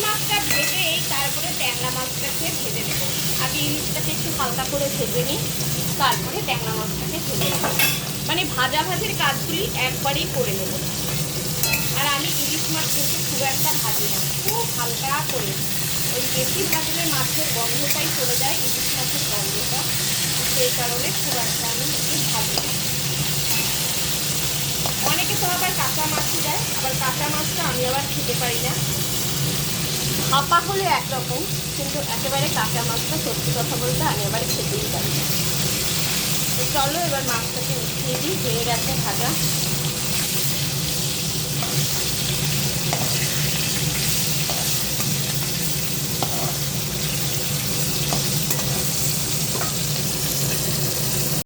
মাছটা ভেজেই তারপরে ট্যাংরা মাছটাকে ভেজে নেব। আগে ইলিশটাকে একটু হালকা করে ভেজে নিই, তারপরে ট্যাংরা মাছটাকে ভেজে নেব। মানে ভাজাভাজির কাজগুলি একবারেই করে নেব। আর আমি ইলিশ মাছ কিন্তু খুব একটা ভাজি না, খুব হালকা করে। ওই বেশি ভাজলে মাছের গন্ধটাই চলে যায়, ইলিশ মাছের গন্ধটা, সেই কারণে খুব একটা আমি একটু ভাজি না। অনেকে তো আবার কাঁচা মাছই দেয়, আবার কাঁচা মাছটা আমি আবার খেতে পারি না। ভাপা হলে একরকম, কিন্তু একেবারে কাঁচা মাছটা সত্যি কথা বলতে আমি আবার খেতেই পারি না। তো চলো এবার মাছটাকে উঠিয়ে দিই, হয়ে গেছে ভাজা।